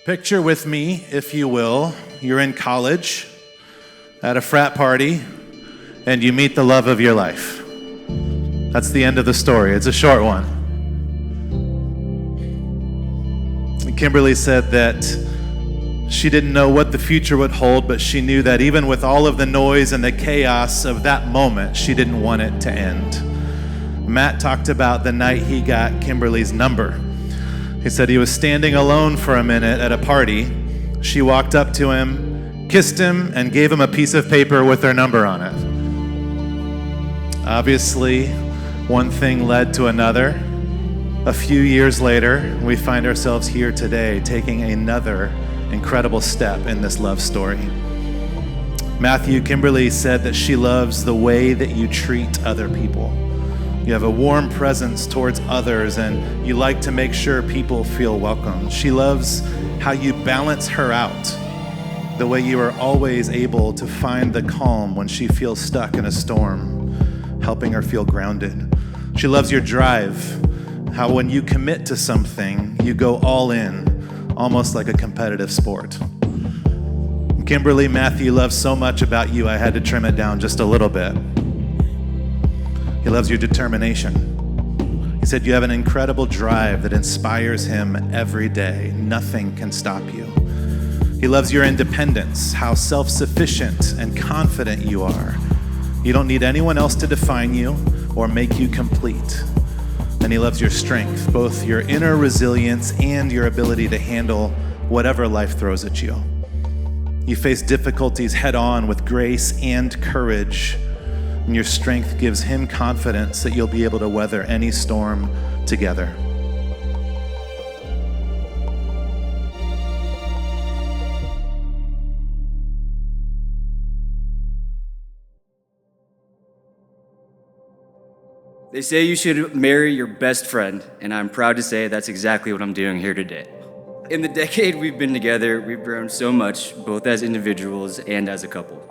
Picture with me, if you will, you're in college at a frat party and you meet the love of your life. That's the end of the story. It's a short one. Kimberly said that she didn't know what the future would hold, but she knew that even with all of the noise and the chaos of that moment, she didn't want it to end. Matt talked about the night he got Kimberly's number. He said he was standing alone for a minute at a party. She walked up to him, kissed him, and gave him a piece of paper with her number on it. Obviously, one thing led to another. A few years later, we find ourselves here today taking another incredible step in this love story. Kimberly said that she loves the way that you treat other people. You have a warm presence towards others, and you like to make sure people feel welcome. She loves how you balance her out, the way you are always able to find the calm when she feels stuck in a storm, helping her feel grounded. She loves your drive, how when you commit to something, you go all in, almost like a competitive sport. Kimberly, Matthew loves so much about you, I had to trim it down just a little bit. He loves your determination. He said you have an incredible drive that inspires him every day. Nothing can stop you. He loves your independence, how self-sufficient and confident you are. You don't need anyone else to define you or make you complete. And he loves your strength, both your inner resilience and your ability to handle whatever life throws at you. You face difficulties head on with grace and courage. And your strength gives him confidence that you'll be able to weather any storm together. They say you should marry your best friend, and I'm proud to say that's exactly what I'm doing here today. In the decade we've been together, we've grown so much, both as individuals and as a couple.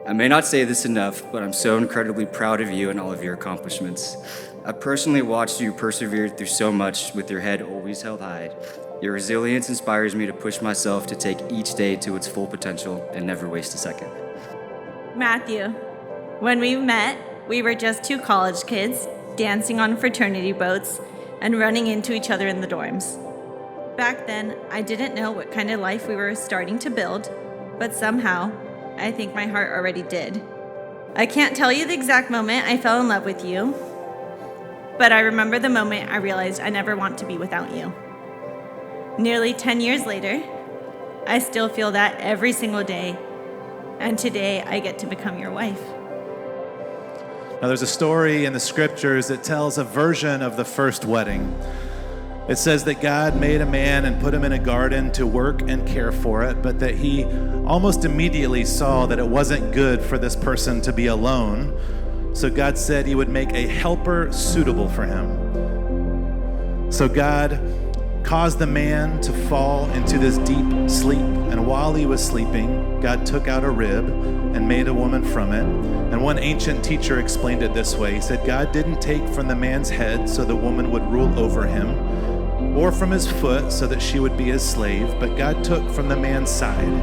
I may not say this enough, but I'm so incredibly proud of you and all of your accomplishments. I personally watched you persevere through so much with your head always held high. Your resilience inspires me to push myself to take each day to its full potential and never waste a second. Matthew, when we met, we were just two college kids dancing on fraternity boats and running into each other in the dorms. Back then, I didn't know what kind of life we were starting to build, but somehow, I think my heart already did. I can't tell you the exact moment I fell in love with you, but I remember the moment I realized I never want to be without you. Nearly 10 years later, I still feel that every single day, and today I get to become your wife. Now there's a story in the scriptures that tells a version of the first wedding. It says that God made a man and put him in a garden to work and care for it, but that he almost immediately saw that it wasn't good for this person to be alone. So God said he would make a helper suitable for him. So God caused the man to fall into this deep sleep. And while he was sleeping, God took out a rib and made a woman from it. And one ancient teacher explained it this way. He said, God didn't take from the man's head so the woman would rule over him, or from his foot so that she would be his slave, but God took from the man's side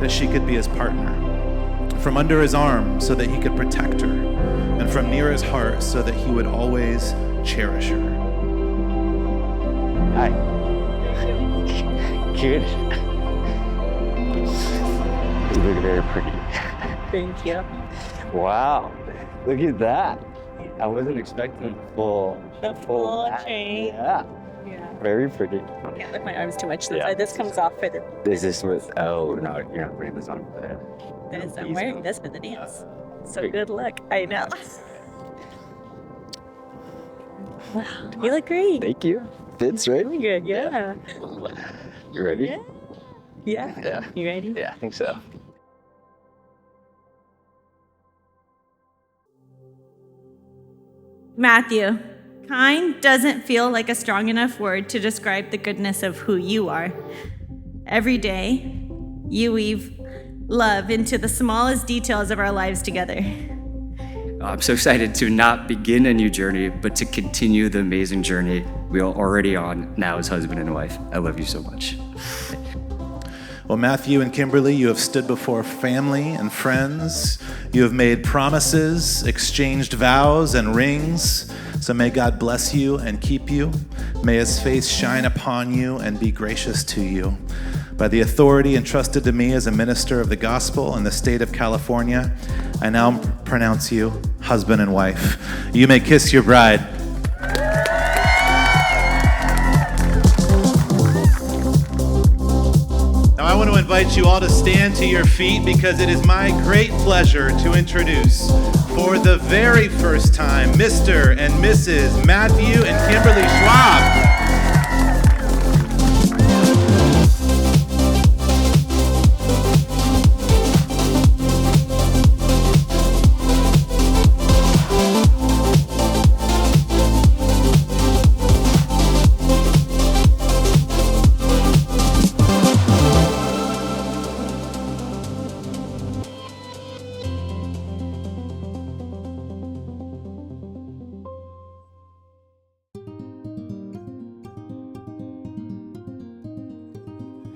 that she could be his partner, from under his arm so that he could protect her, and from near his heart so that he would always cherish her. Hi. Good. You look very pretty. Thank you. Wow. Look at that. I wasn't expecting full chain. Yeah. Yeah. Very pretty. I can't lift my arms too much. Yeah. This comes off for the. Is this with? Oh no, you're not putting this on for that. I'm wearing this for the dance. So good luck. I know. Wow. You look great. Thank you. Fits right. Really good. Yeah. You ready? Yeah. Yeah. Yeah. You ready? Yeah, I think so. Matthew, kind doesn't feel like a strong enough word to describe the goodness of who you are. Every day, you weave love into the smallest details of our lives together. I'm so excited to not begin a new journey, but to continue the amazing journey we are already on now as husband and wife. I love you so much. Well, Matthew and Kimberly, you have stood before family and friends. You have made promises, exchanged vows and rings. So may God bless you and keep you. May his face shine upon you and be gracious to you. By the authority entrusted to me as a minister of the gospel in the state of California, I now pronounce you husband and wife. You may kiss your bride. Now I want to invite you all to stand to your feet because it is my great pleasure to introduce for the very first time Mr. and Mrs. Matthew and Kimberly Schwab.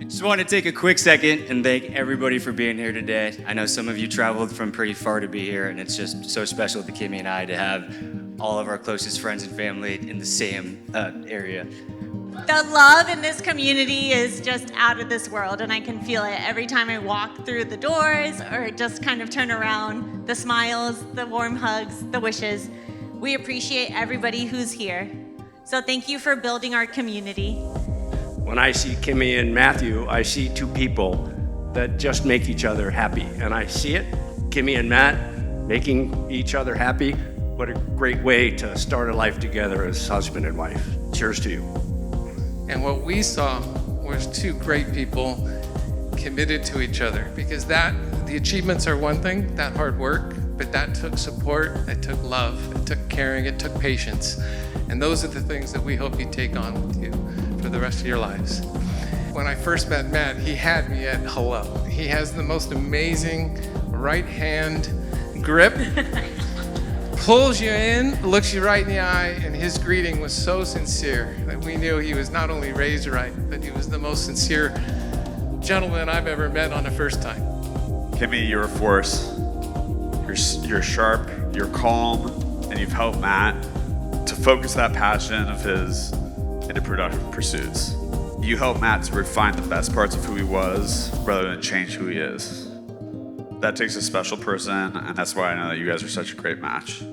Just want to take a quick second and thank everybody for being here today. I know some of you traveled from pretty far to be here, and it's just so special to Kimmy and I to have all of our closest friends and family in the same area. The love in this community is just out of this world, and I can feel it every time I walk through the doors or just kind of turn around. The smiles, the warm hugs, the wishes. We appreciate everybody who's here. So thank you for building our community. When I see Kimmy and Matthew, I see two people that just make each other happy. And I see it, Kimmy and Matt making each other happy. What a great way to start a life together as husband and wife. Cheers to you. And what we saw was two great people committed to each other, because the achievements are one thing, that hard work, but that took support, it took love, it took caring, it took patience. And those are the things that we hope you take on with you for the rest of your lives. When I first met Matt, he had me at hello. He has the most amazing right hand grip, pulls you in, looks you right in the eye, and his greeting was so sincere that we knew he was not only raised right, but he was the most sincere gentleman I've ever met on the first time. Kimmy, you're a force. You're sharp, you're calm, and you've helped Matt to focus that passion of his into productive pursuits. You helped Matt to refine the best parts of who he was rather than change who he is. That takes a special person, and that's why I know that you guys are such a great match.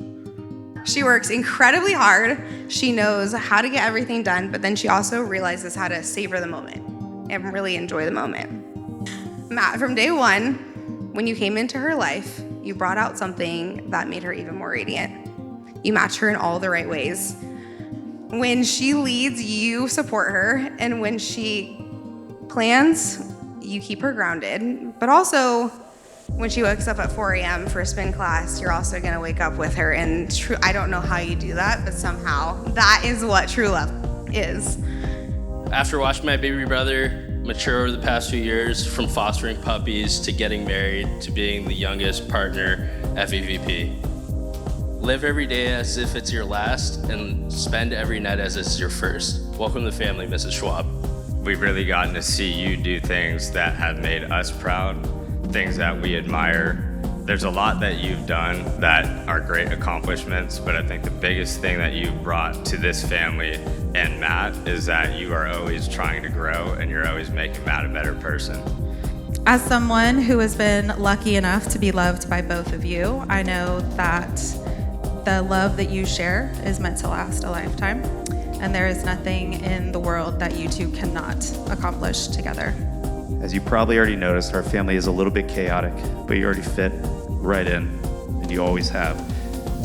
She works incredibly hard. She knows how to get everything done, but then she also realizes how to savor the moment and really enjoy the moment. Matt, from day one, when you came into her life, you brought out something that made her even more radiant. You match her in all the right ways. When she leads, you support her, and when she plans, you keep her grounded. But also, when she wakes up at 4 a.m. for a spin class, you're also gonna wake up with her, and I don't know how you do that, but somehow that is what true love is. After watching my baby brother mature over the past few years, from fostering puppies to getting married to being the youngest partner at VVP, live every day as if it's your last and spend every night as it's your first. Welcome to the family, Mrs. Schwab. We've really gotten to see you do things that have made us proud, things that we admire. There's a lot that you've done that are great accomplishments, but I think the biggest thing that you brought to this family and Matt is that you are always trying to grow and you're always making Matt a better person. As someone who has been lucky enough to be loved by both of you, I know that the love that you share is meant to last a lifetime, and there is nothing in the world that you two cannot accomplish together. As you probably already noticed, our family is a little bit chaotic, but you already fit right in, and you always have.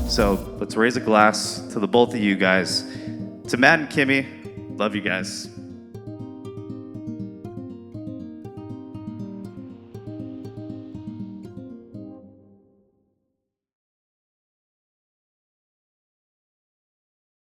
So let's raise a glass to the both of you guys. To Matt and Kimmy, love you guys.